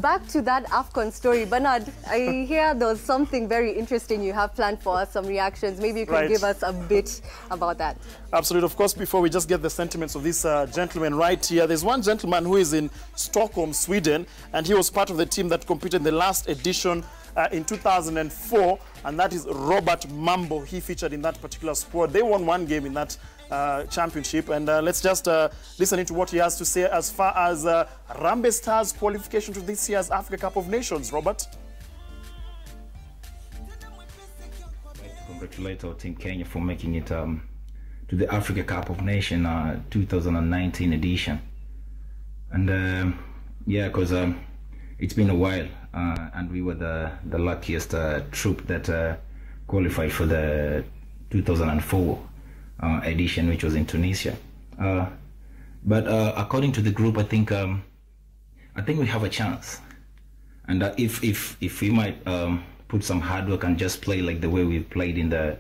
back to that Afcon story. Bernard, I hear there's something very interesting you have planned for us, some reactions. Maybe you can give us a bit about that. Absolutely. Of course, before we just get the sentiments of this gentleman right here, there's one gentleman who is in Stockholm, Sweden, and he was part of the team that competed in the last edition in 2004, and that is Robert Mambo. He featured in that particular sport. They won one game in that championship, and let's just listen into what he has to say as far as Harambee Stars qualification to this year's Africa Cup of Nations. Robert? I'd like to congratulate our team Kenya for making it to the Africa Cup of Nations 2019 edition. And yeah, because it's been a while, and we were the luckiest troop that qualified for the 2004 edition, which was in Tunisia. But according to the group, I think we have a chance. And if we might put some hard work and just play like the way we've played in the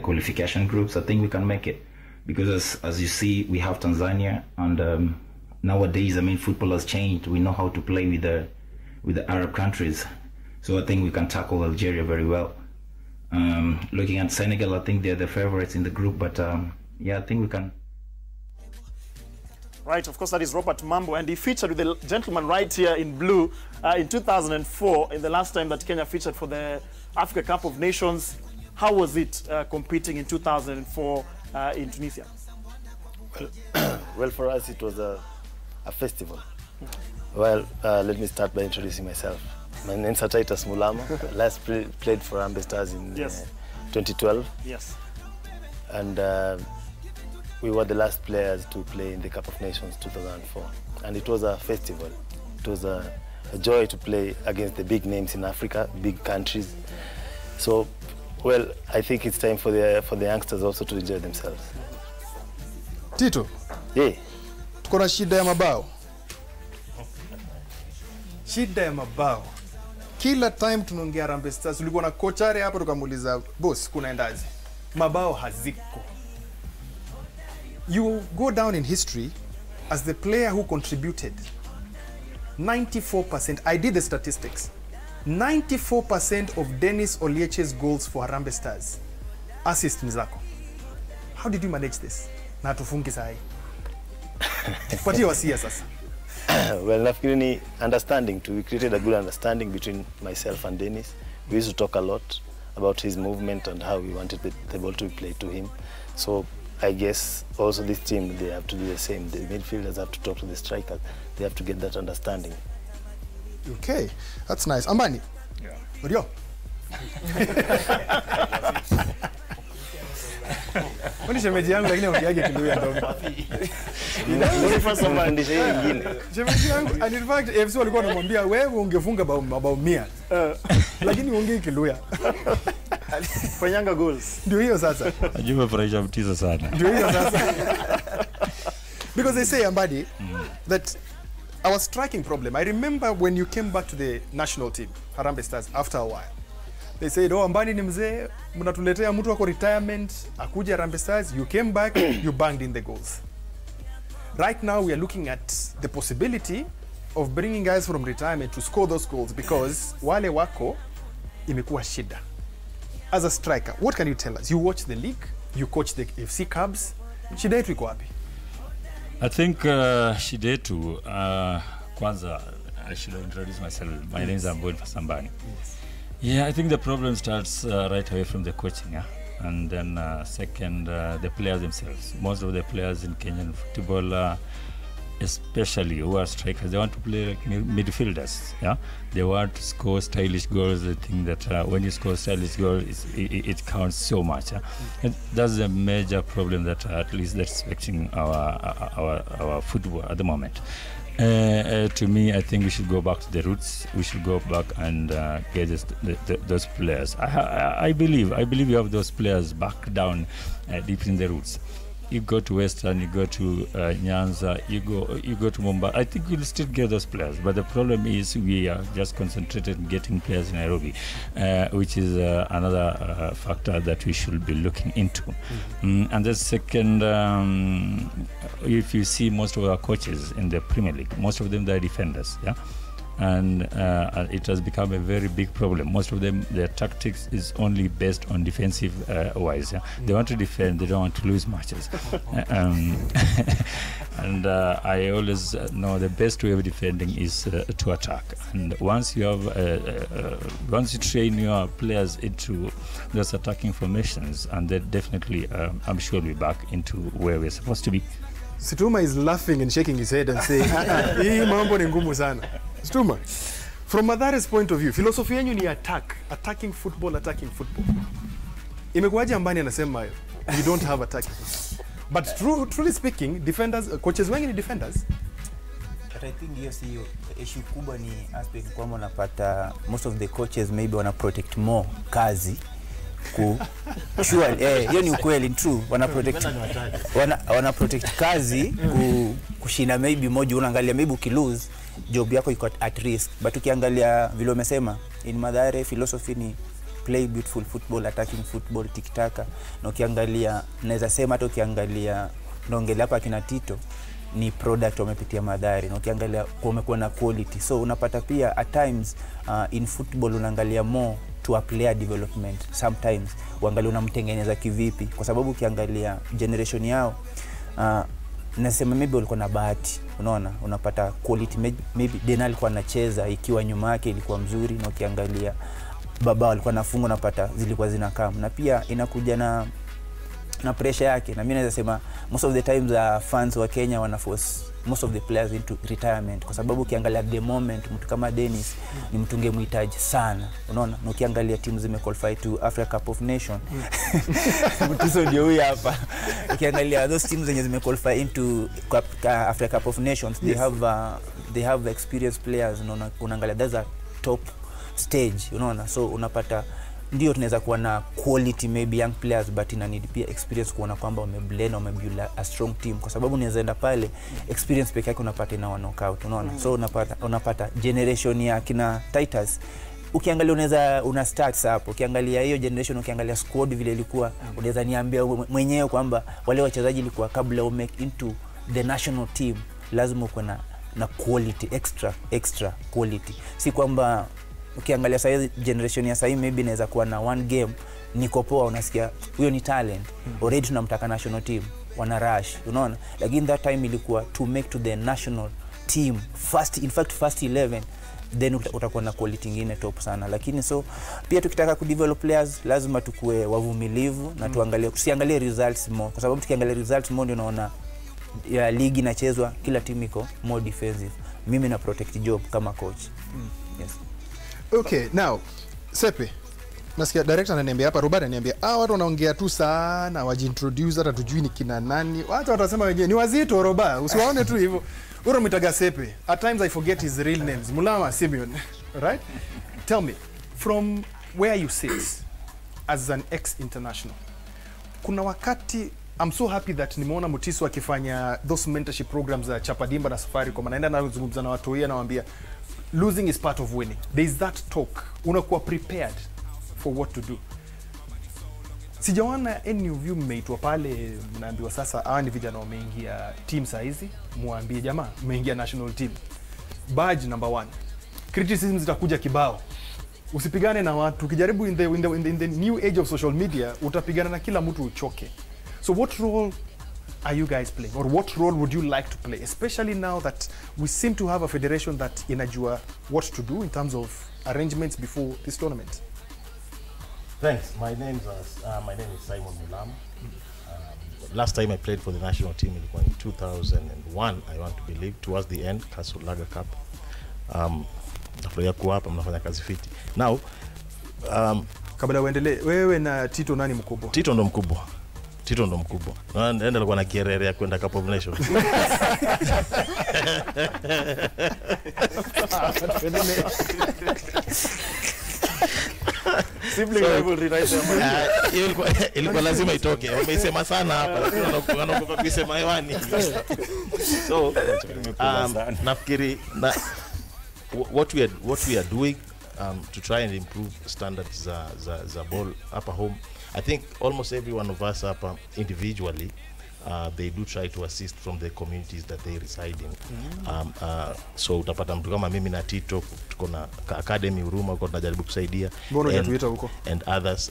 qualification groups, I think we can make it. Because as you see, we have Tanzania, and nowadays, I mean, football has changed. We know how to play with the Arab countries. So I think we can tackle Algeria very well. Looking at Senegal, I think they're the favorites in the group, but yeah, I think we can. Right, of course, that is Robert Mambo, and he featured with the gentleman right here in blue in 2004, in the last time that Kenya featured for the Africa Cup of Nations. How was it competing in 2004 in Tunisia? Well, for us, it was a festival. Well, let me start by introducing myself. My name is Titus Mulama. Last played for Harambee Stars in 2012. Yes. And we were the last players to play in the Cup of Nations 2004. And it was a festival. It was a joy to play against the big names in Africa, big countries. So, well, I think it's time for the youngsters also to enjoy themselves. Tito. Yeah. Tuko na shida ya mabao. Shida ya mabao. Kila time tunaongea Harambee Stars, ulikuwa na kochare hapa tukamuuliza, boss, kunaendaje? Mabao haziko. You go down in history as the player who contributed 94%. I did the statistics. 94% of Dennis Olieche's goals for Harambee Stars. Assist Mzako. How did you manage this? Na tufungi sahi. Patia wasia sasa. Well, nafikiri ni understanding too. We created a good understanding between myself and Dennis. We used to talk a lot about his movement and how we wanted the ball to be played to him. So I guess also this team, they have to do the same. The midfielders have to talk to the strikers. They have to get that understanding. Okay, that's nice. Ambani? Yeah. Rio? Wani shemeji yangu lakini ongeaje Kiluya ndogo. Shemeji yangu, and in fact, FC walikuwa wanamwambia wewe ungefunga mabao 100. Lakini uongee Kiluya. Fanyanga goals. Ndio hiyo sasa. Ajua furahisha mtiza sana. Ndio hiyo sasa. Because they say, Ambadi, that our striking problem, I remember when you came back to the national team, Harambee Stars, after a while. They said, oh, Ambani ni mzee, mnatuletea mtu wako retirement, akuja Harambee Stars, you came back, you banged in the goals. Right now, we are looking at the possibility of bringing guys from retirement to score those goals because wale wako imekuwa shida. As a striker, what can you tell us? You watch the league, you coach the FC Cubs. Shida yetu iko wapi? I think shida yetu, kwanza, I should introduce myself. My name is Amboni Fasambani. Yes. Yeah, I think the problem starts right away from the coaching, yeah? And then second, the players themselves. Most of the players in Kenyan football, especially who are strikers, they want to play like midfielders, yeah? They want to score stylish goals. They think that when you score stylish goals, it counts so much. Yeah? And that's a major problem that at least that's affecting our football at the moment. To me, I think we should go back to the roots. We should go back and get those players. I believe you have those players back down deep in the roots. You go to Western, you go to Nyanza, you go to Mumbai. I think we'll still get those players, but the problem is we are just concentrated on getting players in Nairobi, which is another factor that we should be looking into. And the second, if you see most of our coaches in the Premier League, most of them they're defenders. Yeah, and it has become a very big problem. Most of them, their tactics is only based on defensive wise. They want to defend, they don't want to lose matches. And I always know the best way of defending is to attack. And once you have, once you train your players into those attacking formations, and then definitely, I'm sure we'll be back into where we're supposed to be. Situma is laughing and shaking his head and saying, hii mambo ni ngumu sana. Situma, from Mathari's point of view, philosophy yenu ni attacking football. Imekuwaje Ambani anasema you don't have attacking football? But truly speaking, defenders, coaches wengi ni defenders. But I think hiyo si issue kubwa, ni aspect kwamba unapata most of the coaches maybe wana protect more kazi sure, hiyo ni ukweli, true, wana protect kazi kushinda maybe moja. Unaangalia maybe ukilose job yako iko at risk, but ukiangalia vile umesema in Mathare philosophy ni play beautiful football, attacking football, tiki-taka. Na ukiangalia, naweza sema hata ukiangalia naongelea hapa kina Tito ni product wamepitia Mathare, na ukiangalia kumekuwa na quality. So unapata pia at times in football unaangalia more to a player development. Sometimes uangalia unamtengeneza kivipi, kwa sababu ukiangalia generation yao nasema maybe walikuwa na bahati, unaona, unapata quality. Maybe Dena alikuwa anacheza ikiwa nyuma yake ilikuwa mzuri, na ukiangalia baba alikuwa nafunga, unapata zilikuwa zinakaa. Na pia inakuja na pressure yake, na mimi naweza sema most of the times fans wa Kenya wana force most of the players into retirement, kwa sababu ukiangalia the moment mtu kama Dennis ni mtu ungemhitaji sana, unaona. Na ukiangalia timu zimequalify to Africa Cup of Nation, mtu ndio huyu hapa. Ukiangalia those teams zenye zimequalify into Africa Cup of Nations, they have experienced players, unaona. Unaangalia that's a top stage, unaona. So unapata ndio tunaweza kuwa na quality maybe young players, but ina need pia experience kuona kwamba wameblend, wamebuild a strong team, kwa sababu unaweza enda pale experience pekee yake unapata ina knockout, unaona. So unapata generation ya kina Titus, ukiangalia una start hapo. Ukiangalia hiyo generation, ukiangalia squad vile ilikuwa, unaweza niambia mwenyewe kwamba wale wachezaji ilikuwa kabla u make into the national team lazima uwe na quality, extra quality. Si kwamba ukiangalia sasa generation ya sasa maybe inaweza kuwa na one game niko poa, unasikia huyo ni talent, already tunamtaka national team, wana rush, unaona. Lakini that time ilikuwa to make to the national team first, in fact first 11, then utakuwa na quality nyingine top sana. Lakini so pia tukitaka ku develop players lazima tukue wavumilivu na tusiangalie results more, kwa sababu tukiangalia results more ndio unaona ya ligi inachezwa kila timu iko more defensive. Mimi na protect job kama coach. Yes. Okay, now Sepe, nasikia director ananiambia hapa, Robert ananiambia watu wanaongea tu sana, wajiintroduce hata tujui ni kina nani. Watu watasema wenyewe ni wazito Robert, usiwaone tu hivyo. Uro mitaga Sepe. At times I forget his real names. Mulama Simeon, right? Tell me, from where you sit as an ex-international, kuna wakati I'm so happy that nimeona Mutiso akifanya those mentorship programs za Chapadimba na Safari, kwa maana naenda kuzungumza na watu wao, nawaambia losing is part of winning. There is that talk. Unakuwa prepared for what to do. Sijaona any of you mmeitwa pale mnaambiwa sasa ni vijana wameingia team saizi, muambie jamaa mmeingia national team. Badge number 1. Criticism zitakuja kibao. Usipigane na watu. Ukijaribu in the new age of social media utapigana na kila mtu uchoke. So what role are you guys playing, or what role would you like to play, especially now that we seem to have a federation that inajua what to do in terms of arrangements before this tournament? Thanks. My name is Simon Mulam. Last time I played for the national team in 2001, I want to believe, towards the end, Castle Lager Cup. Nafurahia kuwa hapa, mnafanya kazi fiti. Now, kabla uendelee, wewe na Tito nani mkubwa? Tito ndo mkubwa. Naenda alikuwa na kierere ya kwenda Cup of Nations. Ilikuwa lazima itoke. Wameisema sana hapa, lakini wanaogopa kuisema hewani. So, nafikiri what we are doing to try and improve standards za ball hapa home. I think almost every one of us hapa individually they do try to assist from the communities that they reside in. So utapata mtu kama mimi na Tito tuko na academy Huruma huko tunajaribu kusaidia. Mbona hujatuita huko? And others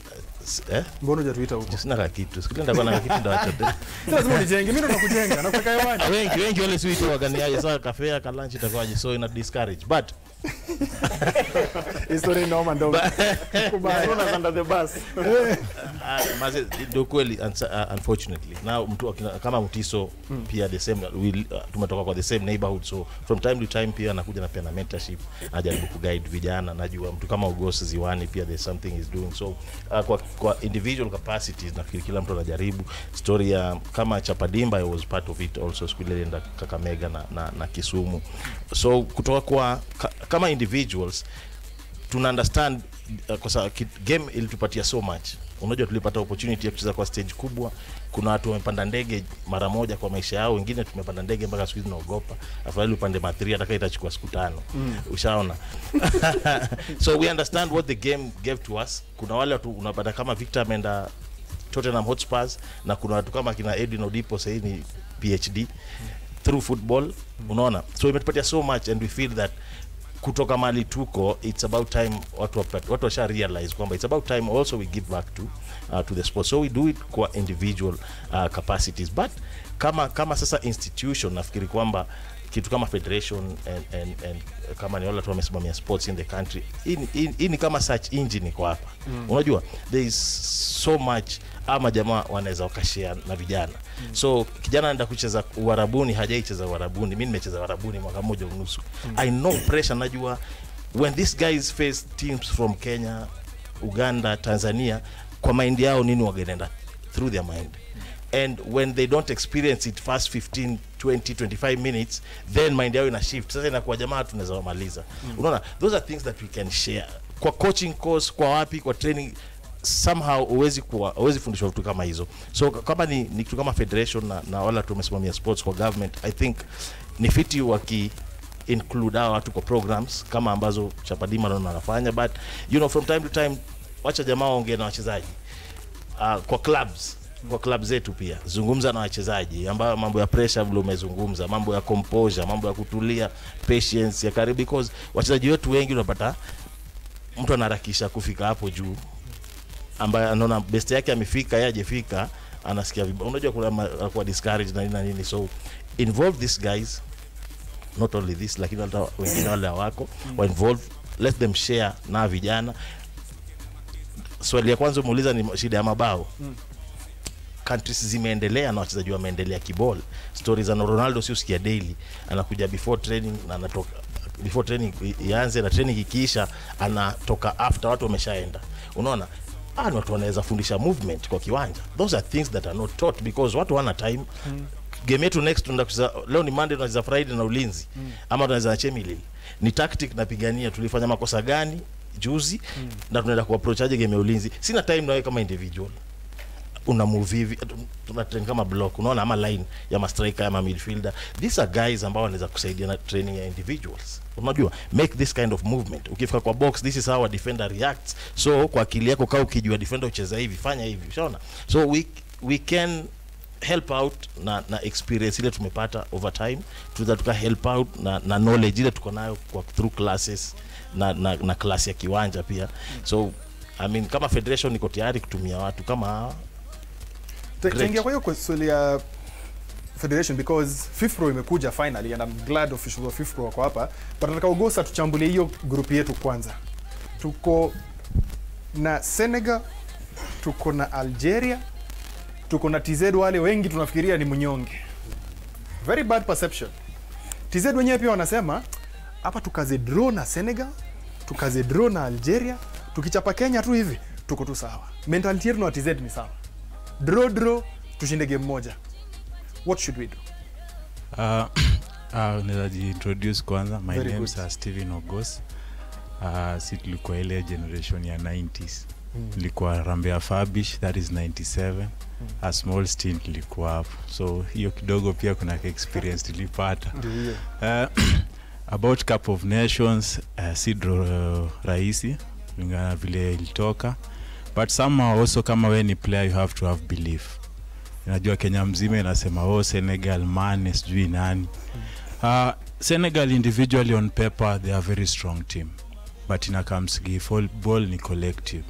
Mbona hujatuita huko? Sina kitu. Sikiliza ndakuwa na kitu ndawacha. Lazima nijenge. Mimi ndo nakujenga. Nakuweka hewani. Wengi wale sweet waganiaje sasa cafe ka lunch itakuwaje, so ina discourage. But history no man don't kubaya under the bus. Maze ndio kweli, unfortunately now mtu kama Mutiso pia the same, tumetoka kwa the same neighborhood, so from time to time pia anakuja na pia na mentorship, anajaribu kuguide vijana. Najua mtu kama Ugosi Ziwani pia there's something is doing, so kwa individual capacities nafikiri kila mtu anajaribu. Story ya kama Chapadimba, I was part of it also, siku ile nenda Kakamega na Kisumu. So kutoka kwa kama individuals tuna understand kwa sababu game ilitupatia so much. Unajua tulipata opportunity ya kucheza kwa stage kubwa. Kuna watu wamepanda ndege mara moja kwa maisha yao, wengine tumepanda ndege mpaka siku hizi naogopa. Afadhali upande matri hata kama itachukua siku 5. Ushaona? So we understand what the game gave to us. Kuna wale watu unapata kama Victor ameenda Tottenham Hotspurs, na kuna watu kama kina Edwin Odipo sasa ni PhD through football. Unaona? So imetupatia so much, and we feel that kutoka mali tuko, it's about time watu washa realize kwamba it's about time also we give back to the sport. So we do it kwa individual capacities, but kama sasa institution nafikiri kwamba kitu kama federation and kama ni wale watu wamesimamia sports in the country, hii ni kama search engine kwa hapa. Unajua there is so much ama jamaa wanaweza wakashare na vijana. So kijana anaenda kucheza Uarabuni, hajaicheza Uarabuni, mimi nimecheza Uarabuni mwaka mmoja unusu. I know pressure, najua when these guys face teams from Kenya, Uganda, Tanzania, kwa mind yao nini wagenda through their mind. And when they don't experience it first 15, 20, 25 minutes, then mind yao ina shift. Sasa inakuwa jamaa tunaweza wamaliza. Unaona, those are things that we can share. Kwa coaching course, kwa wapi, kwa training, somehow uwezi fundishwa vitu kama hizo. So kama ni kitu kama federation na wala tumesimamia sports kwa government, I think ni fiti waki include hao watu kwa programs kama ambazo Chapadima naona anafanya. But you know, from time to time wacha jamaa waongee na wachezaji kwa clubs. Kwa club zetu pia zungumza na wachezaji ambao mambo ya pressure vile umezungumza, mambo ya composure, mambo ya kutulia, patience ya karibu, because wachezaji wetu wengi unapata mtu anaharakisha kufika hapo juu, ambaye anaona best yake amefika, yeye hajafika, anasikia vibaya. Unajua kuna discourage na nini. So involve these guys, not only this, lakini hata wengine wale wako wa involve, let them share na vijana. Swali ya kwanza muuliza ni shida ya mabao. Countries zimeendelea na wachezaji wameendelea kiball. Stories za Ronaldo si usikia daily, anakuja before training na anatoka before training ianze, na training ikiisha anatoka after watu wameshaenda. Unaona? Ni watu wanaweza fundisha movement kwa kiwanja. Those are things that are not taught because watu wana time. Game yetu next tunacheza leo ni Monday, tunacheza Friday na Ulinzi, ama tunaweza na Chemili. Ni tactic napigania tulifanya makosa gani juzi, na tunaenda kuapproach aje game ya Ulinzi. Sina time na wewe kama individual. Una move hivi, tuna train kama block, unaona, ama line ya ma striker ama midfielder. These are guys ambao wanaweza kusaidia na training ya individuals. Unajua, make this kind of movement. Ukifika kwa box, this is how a defender reacts. So kwa akili yako kaa ukijua defender ucheza hivi, fanya hivi, unaona. So we can help out na experience ile tumepata over time, tuka help out na knowledge ile tuko nayo kwa through classes na class ya kiwanja pia. So I mean kama federation niko tayari kutumia watu kama Tengia kwa hiyo swali ya federation, because FIFPro imekuja finally and I'm glad officials of FIFPro wako hapa, but nataka Ugosa tuchambulie hiyo group yetu kwanza. Tuko na Senegal, tuko na Algeria, tuko na TZ, wale wengi tunafikiria ni mnyonge. Very bad perception. TZ wenyewe pia wanasema hapa tukaze draw na Senegal, tukaze draw na Algeria, tukichapa Kenya tu hivi tuko tu sawa. Mentality yetu na TZ ni sawa. Draw tushinde game moja. What should we do? Niliji introduce kwanza. My name is Steven Ogos. Si tulikuwa ile generation ya 90s. Nilikuwa Harambee Fabish, that is 97. A small stint nilikuwa hapo. So hiyo kidogo pia kuna experience tulipata. About Cup of Nations, si rahisi kulingana vile ilitoka. But somehow also kama we ni player you have to have belief. Najua Kenya mzima inasema Senegal Mane sijui nani. Senegal individually on paper they are a very strong team, but in a Kamsigi football ni collective.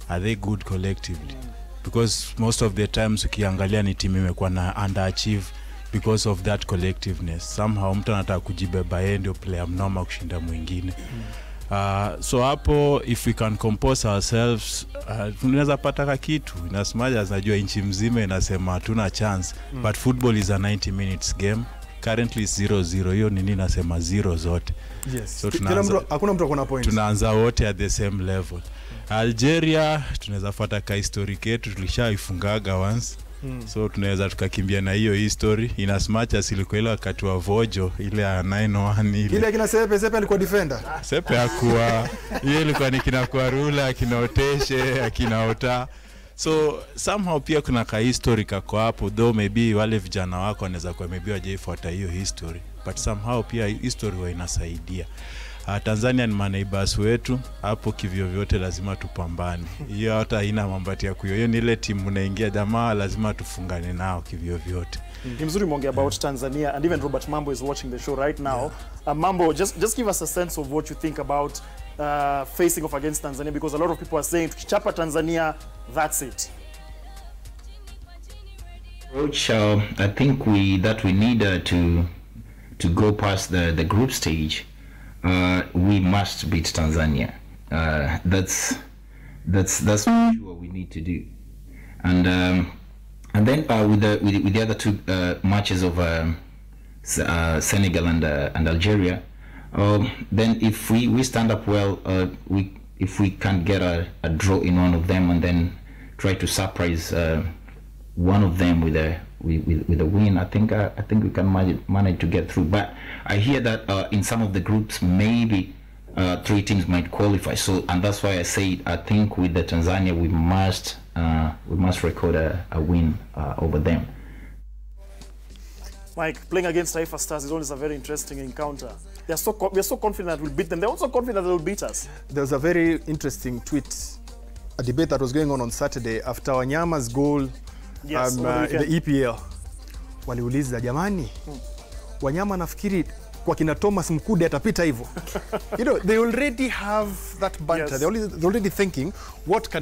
Are they good collectively? Because most of the times ukiangalia ni team imekuwa na underachieve because of that collectiveness. Somehow mtu anataka kujibeba yeye ndio player mnoma kushinda mwingine. So hapo if we can compose ourselves tunaweza pata kitu. Inasemaje, najua nchi mzima inasema hatuna chance, but football is a 90 minutes game. Currently 0-0. Hiyo nini nasema 0 zote. Yes. So hakuna mtu akona point. Tunaanza wote at the same level. Algeria tunaweza fuata ka history yetu, tulishaifungaga once. So tunaweza tukakimbia na hiyo history. Inasmacha silikuwa ile wakati wa Vojo ile ya 9-1 ile kina Sepe alikuwa defender. Sepe hakuwa ile ilikuwa ni kina Kwarula, kina Oteshe, akina Ota. So somehow pia kuna ka history kako hapo, though maybe wale vijana wako wanaweza kwa maybe wajaifuata hiyo history, but somehow pia history huwa inasaidia. Tanzania ni maneighbors wetu, hapo kivyo vyote lazima tupambane. Hiyo hata haina mambati ya kuyo. Hiyo ni ile timu unaingia jamaa lazima tufungane nao kivyo vyote. Ni mzuri mwongea about Tanzania, and even Robert Mambo is watching the show right now. Mambo, just give us a sense of what you think about facing off against Tanzania, because a lot of people are saying tukichapa Tanzania, that's it. Coach, I think we need to go past the group stage. We must beat Tanzania. That's sure we need to do. And then with the other two matches of Senegal and Algeria, then if we stand up well, if we can get a draw in one of them and then try to surprise one of them with a win, I think we can manage to get through. But I hear that in some of the groups maybe 3 teams might qualify. So, and that's why I say I think with the Tanzania we must record a win over them. Mike, playing against Taifa Stars is always a very interesting encounter. We are so confident that we'll beat them. They're also confident that they'll beat us. There was a very interesting tweet, a debate that was going on Saturday after Wanyama's goal. Yes, in the EPL. Waliuliza jamani, Wanyama nafikiri kwa kina Thomas Mkude atapita hivyo. You know, they already have that banter. Yes. They're already thinking what can